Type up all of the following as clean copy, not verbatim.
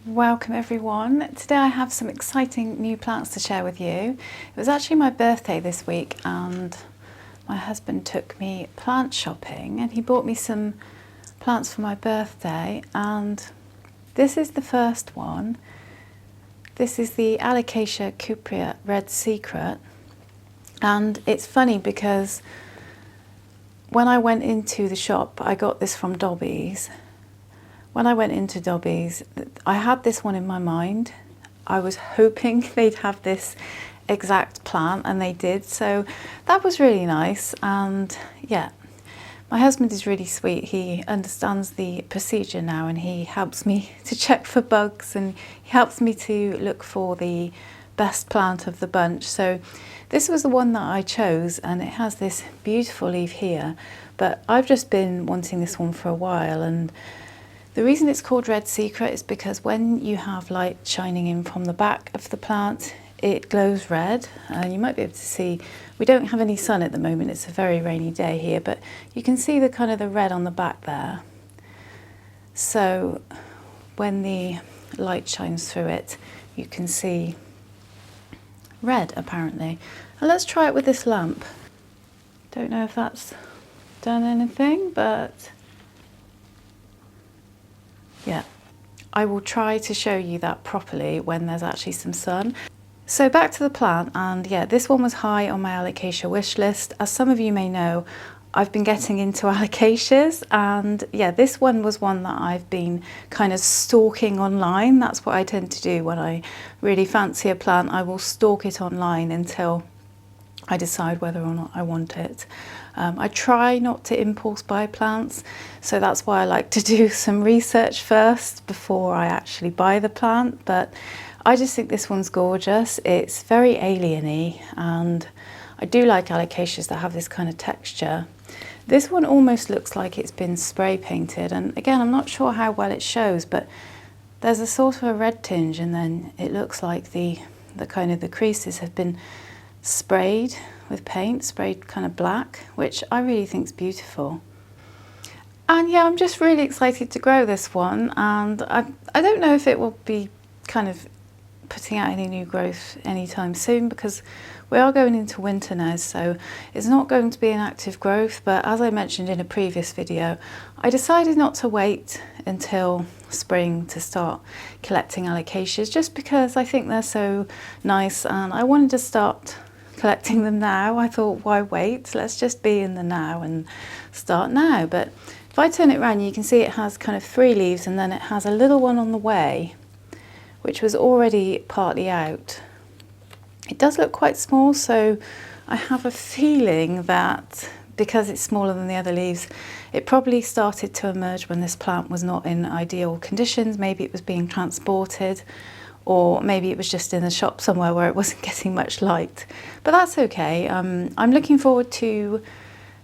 Welcome everyone. Today I have some exciting new plants to share with you. It was actually my birthday this week and my husband took me plant shopping and he bought me some plants for my birthday, and this is the first one. This is the Alocasia Cuprea Red Secret, and it's funny because when I went into the shop, I got this from Dobby's. When I went into Dobby's, I had this one in my mind. I was hoping they'd have this exact plant, and they did, so that was really nice. And yeah, my husband is really sweet. He understands the procedure now and he helps me to check for bugs and he helps me to look for the best plant of the bunch. So this was the one that I chose, and it has this beautiful leaf here, but I've just been wanting this one for a while. And the reason it's called Red Secret is because when you have light shining in from the back of the plant, it glows red. And you might be able to see, we don't have any sun at the moment, it's a very rainy day here, but you can see the kind of the red on the back there. So when the light shines through it, you can see red apparently. And let's try it with this lamp. Don't know if that's done anything, but yeah, I will try to show you that properly when there's actually some sun. So back to the plant, and yeah, this one was high on my Alocasia wish list. As some of you may know, I've been getting into Alocasias, and yeah, this one was one that I've been kind of stalking online. That's what I tend to do when I really fancy a plant. I will stalk it online until I decide whether or not I want it. I try not to impulse buy plants, so that's why I like to do some research first before I actually buy the plant. But I just think this one's gorgeous. It's very alien-y, and I do like Alocasias that have this kind of texture. This one almost looks like it's been spray painted, and again, I'm not sure how well it shows, but there's a sort of a red tinge, and then it looks like the kind of the creases have been sprayed with paint, sprayed kind of black, which I really think is beautiful. And yeah, I'm just really excited to grow this one, and I don't know if it will be kind of putting out any new growth anytime soon, because we are going into winter now, so it's not going to be an active growth. But as I mentioned in a previous video, I decided not to wait until spring to start collecting Alocasias, just because I think they're so nice and I wanted to start collecting them now. I thought, why wait? Let's just be in the now and start now. But if I turn it around, you can see it has kind of 3 leaves, and then it has a little one on the way, which was already partly out. It does look quite small, so I have a feeling that because it's smaller than the other leaves, it probably started to emerge when this plant was not in ideal conditions. Maybe it was being transported, or maybe it was just in a shop somewhere where it wasn't getting much light. But that's okay. I'm looking forward to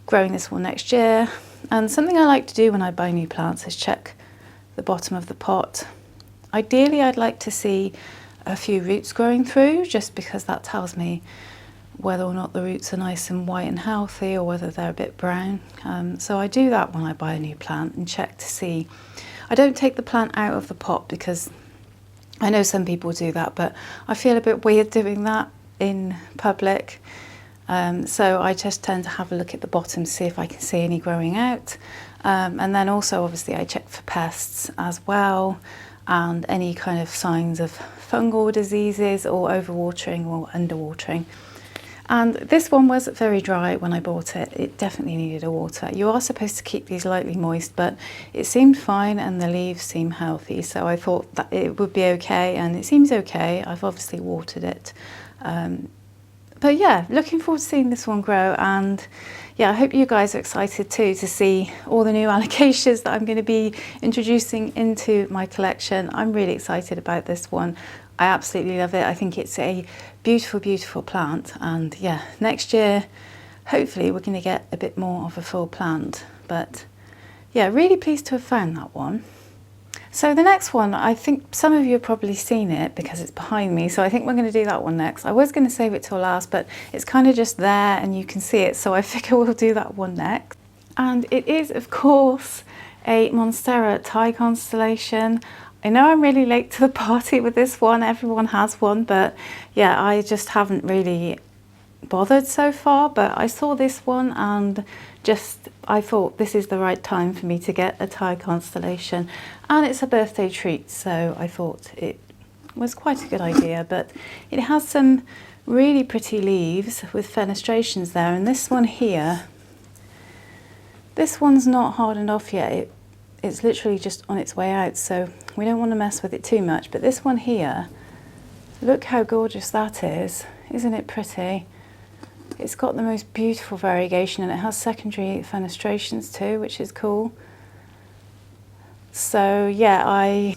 growing this one next year. And something I like to do when I buy new plants is check the bottom of the pot. Ideally, I'd like to see a few roots growing through, just because that tells me whether or not the roots are nice and white and healthy, or whether they're a bit brown. So I do that when I buy a new plant and check to see. I don't take the plant out of the pot because I know some people do that, but I feel a bit weird doing that in public. So I just tend to have a look at the bottom, see if I can see any growing out. And then also, obviously, I check for pests as well, and any kind of signs of fungal diseases or overwatering or underwatering. And this one was very dry when I bought it. It definitely needed a water. You are supposed to keep these lightly moist, but it seemed fine and the leaves seem healthy, so I thought that it would be okay, and it seems okay. I've obviously watered it. But yeah, looking forward to seeing this one grow, and yeah, I hope you guys are excited too to see all the new Alocasias that I'm going to be introducing into my collection. I'm really excited about this one. I absolutely love it. I think it's a beautiful, beautiful plant, and yeah, next year hopefully we're going to get a bit more of a full plant. But yeah, really pleased to have found that one. So the next one, I think some of you have probably seen it because it's behind me, so I think we're going to do that one next. I was going to save it till last, but it's kind of just there and you can see it, so I figure we'll do that one next. And it is, of course, a Monstera Thai constellation. I know I'm really late to the party with this one, everyone has one, but yeah, I just haven't really bothered so far, but I saw this one and I thought this is the right time for me to get a Thai constellation, and it's a birthday treat, so I thought it was quite a good idea. But it has some really pretty leaves with fenestrations there, and this one here, this one's not hardened off yet. It's literally just on its way out, so we don't want to mess with it too much. But this one here, look how gorgeous that is. Isn't it pretty? It's got the most beautiful variegation, and it has secondary fenestrations too, which is cool. So yeah, I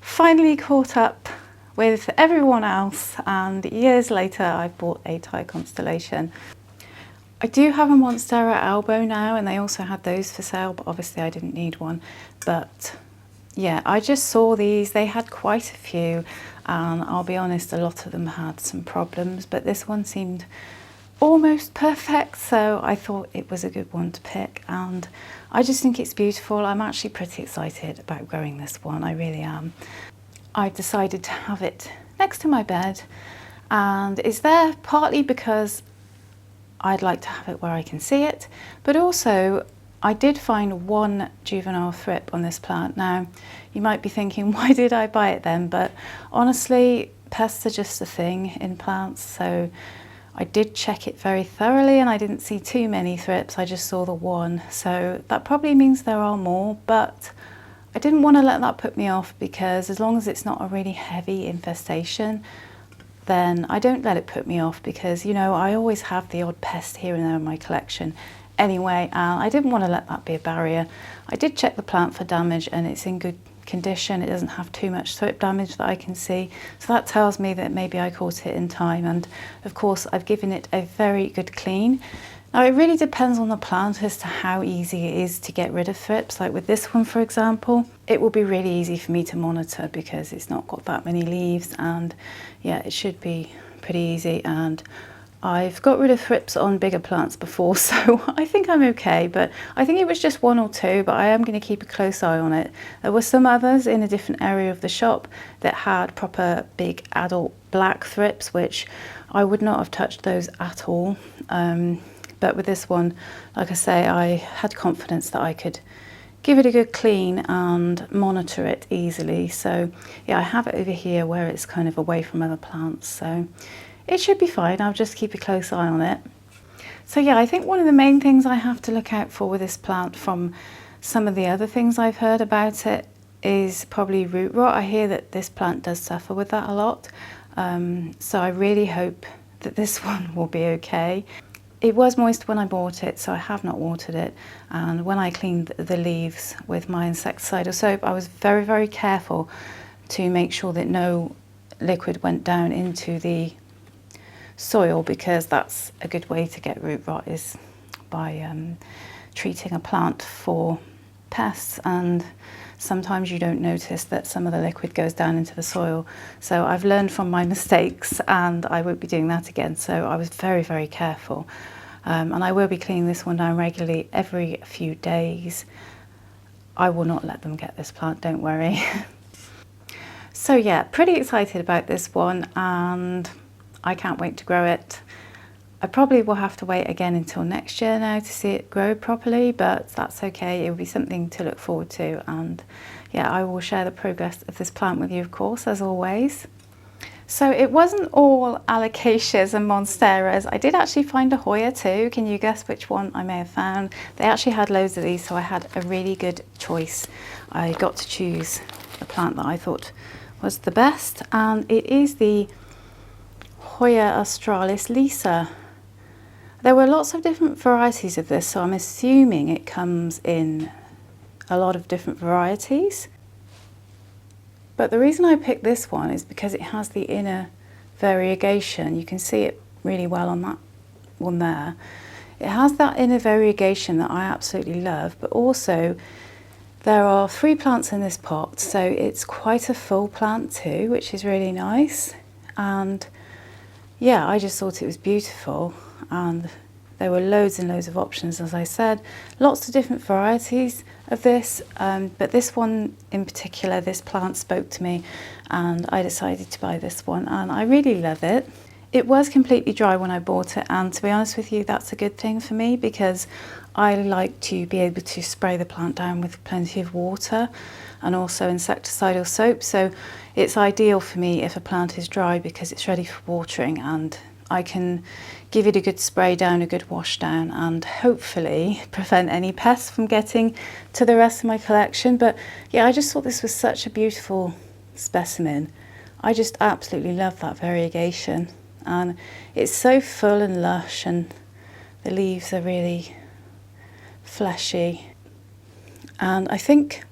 finally caught up with everyone else, and years later I bought a Thai constellation. I do have a Monstera elbow now, and they also had those for sale, but obviously I didn't need one. But yeah, I just saw these, they had quite a few, and I'll be honest, a lot of them had some problems, but this one seemed almost perfect, so I thought it was a good one to pick, and I just think it's beautiful. I'm actually pretty excited about growing this one, I really am. I've decided to have it next to my bed, and it's there partly because I'd like to have it where I can see it, but also I did find one juvenile thrip on this plant. Now, you might be thinking, why did I buy it then? But honestly, pests are just a thing in plants, so I did check it very thoroughly and I didn't see too many thrips, I just saw the one. So that probably means there are more, but I didn't want to let that put me off, because as long as it's not a really heavy infestation, then I don't let it put me off, because, you know, I always have the odd pest here and there in my collection anyway, and I didn't want to let that be a barrier. I did check the plant for damage and it's in good condition. It doesn't have too much thrip damage that I can see, so that tells me that maybe I caught it in time. And of course I've given it a very good clean. Now it really depends on the plant as to how easy it is to get rid of thrips. Like with this one, for example, it will be really easy for me to monitor because it's not got that many leaves, and yeah, it should be pretty easy. And I've got rid of thrips on bigger plants before, so I think I'm okay, but I think it was just one or two, but I am going to keep a close eye on it. There were some others in a different area of the shop that had proper big adult black thrips, which I would not have touched those at all. But with this one, like I say, I had confidence that I could give it a good clean and monitor it easily. So yeah, I have it over here where it's kind of away from other plants, so it should be fine. I'll just keep a close eye on it. So yeah, I think one of the main things I have to look out for with this plant, from some of the other things I've heard about it, is probably root rot. I hear that this plant does suffer with that a lot. So I really hope that this one will be okay. It was moist when I bought it, so I have not watered it. And when I cleaned the leaves with my insecticidal soap, I was very, very careful to make sure that no liquid went down into the soil, because that's a good way to get root rot, is by treating a plant for pests, and sometimes you don't notice that some of the liquid goes down into the soil. So I've learned from my mistakes and I won't be doing that again, so I was very, very careful. And I will be cleaning this one down regularly every few days. I will not let them get this plant, don't worry. So yeah, pretty excited about this one, and I can't wait to grow it. I probably will have to wait again until next year now to see it grow properly, but that's okay. It will be something to look forward to, and yeah, I will share the progress of this plant with you, of course, as always. So it wasn't all Alocasias and Monsteras. I did actually find a Hoya too. Can you guess which one I may have found? They actually had loads of these, so I had a really good choice. I got to choose the plant that I thought was the best, and it is the Hoya Australis Lisa. There were lots of different varieties of this, so I'm assuming it comes in a lot of different varieties. But the reason I picked this one is because it has the inner variegation. You can see it really well on that one there. It has that inner variegation that I absolutely love, but also there are 3 plants in this pot, so it's quite a full plant too, which is really nice. And yeah, I just thought it was beautiful, and There were loads and loads of options, as I said, lots of different varieties of this, but this one in particular, this plant spoke to me and I decided to buy this one, and I really love it. It was completely dry when I bought it, and to be honest with you, that's a good thing for me because I like to be able to spray the plant down with plenty of water and also insecticidal soap. So it's ideal for me if a plant is dry because it's ready for watering and I can give it a good spray down, a good wash down, and hopefully prevent any pests from getting to the rest of my collection. But yeah, I just thought this was such a beautiful specimen. I just absolutely love that variegation. And it's so full and lush, and the leaves are really fleshy. And I think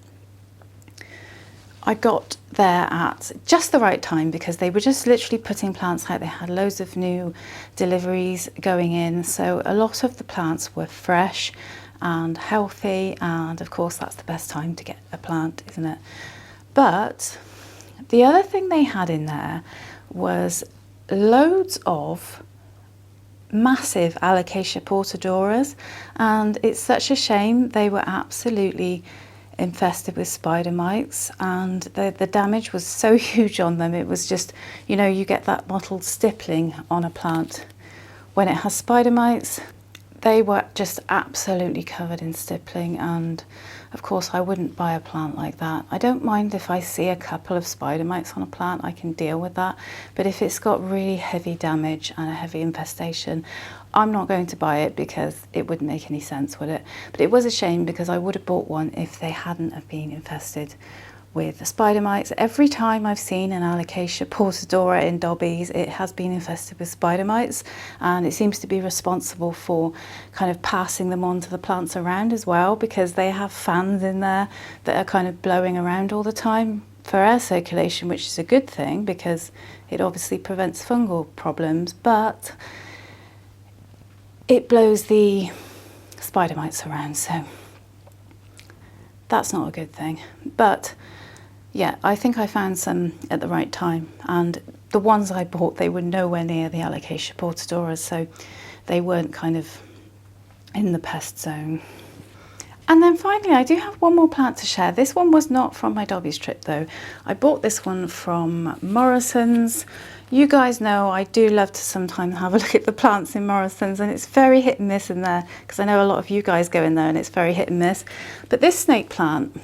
I got there at just the right time because they were just literally putting plants out. They had loads of new deliveries going in, so a lot of the plants were fresh and healthy, and of course that's the best time to get a plant, isn't it? But the other thing they had in there was loads of massive Alocasia portadoras, and it's such a shame. They were absolutely infested with spider mites, and the damage was so huge on them. It was just, you know, you get that mottled stippling on a plant when it has spider mites. They were just absolutely covered in stippling, and of course I wouldn't buy a plant like that. I don't mind if I see a couple of spider mites on a plant, I can deal with that, but if it's got really heavy damage and a heavy infestation, I'm not going to buy it because it wouldn't make any sense, would it? But it was a shame because I would have bought one if they hadn't have been infested with spider mites. Every time I've seen an Alocasia portadora in Dobbies, it has been infested with spider mites, and it seems to be responsible for kind of passing them on to the plants around as well, because they have fans in there that are kind of blowing around all the time for air circulation, which is a good thing because it obviously prevents fungal problems, but it blows the spider mites around, so that's not a good thing. But yeah, I think I found some at the right time, and the ones I bought, they were nowhere near the Alocasia portadoras, so they weren't kind of in the pest zone. And then finally, I do have one more plant to share. This one was not from my Dobbies trip though. I bought this one from Morrison's. You guys know I do love to sometimes have a look at the plants in Morrison's, and it's very hit and miss in there because I know a lot of you guys go in there and it's very hit and miss. But this snake plant,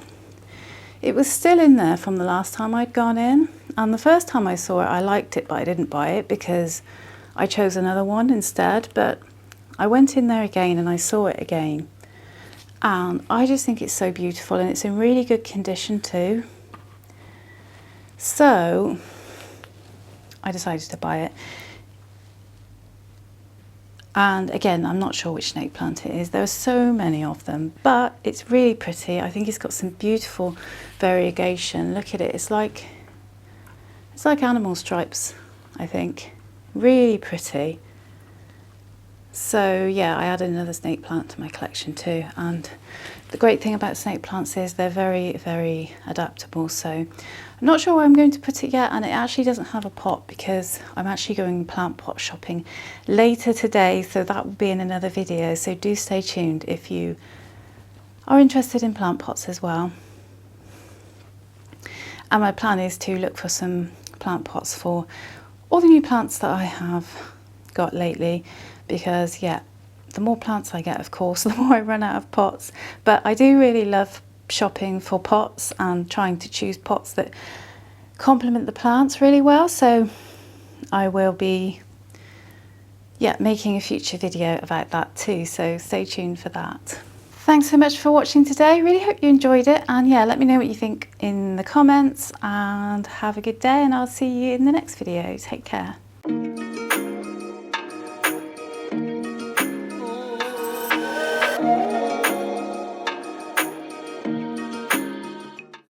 it was still in there from the last time I'd gone in, and the first time I saw it I liked it, but I didn't buy it because I chose another one instead. But I went in there again and I saw it again, and I just think it's so beautiful, and it's in really good condition too. So I decided to buy it. And again, I'm not sure which snake plant it is. There are so many of them, but it's really pretty. I think it's got some beautiful variegation. Look at it. It's like animal stripes, I think. Really pretty. So yeah, I added another snake plant to my collection too. And the great thing about snake plants is they're very, very adaptable. So I'm not sure where I'm going to put it yet, and it actually doesn't have a pot because I'm actually going plant pot shopping later today, so that will be in another video. So do stay tuned if you are interested in plant pots as well. And my plan is to look for some plant pots for all the new plants that I have got lately, because yeah, the more plants I get, of course, the more I run out of pots. But I do really love shopping for pots and trying to choose pots that complement the plants really well. So I will be making a future video about that too, so stay tuned for that. Thanks so much for watching today. Really hope you enjoyed it, and yeah, let me know what you think in the comments, and have a good day, and I'll see you in the next video. Take care.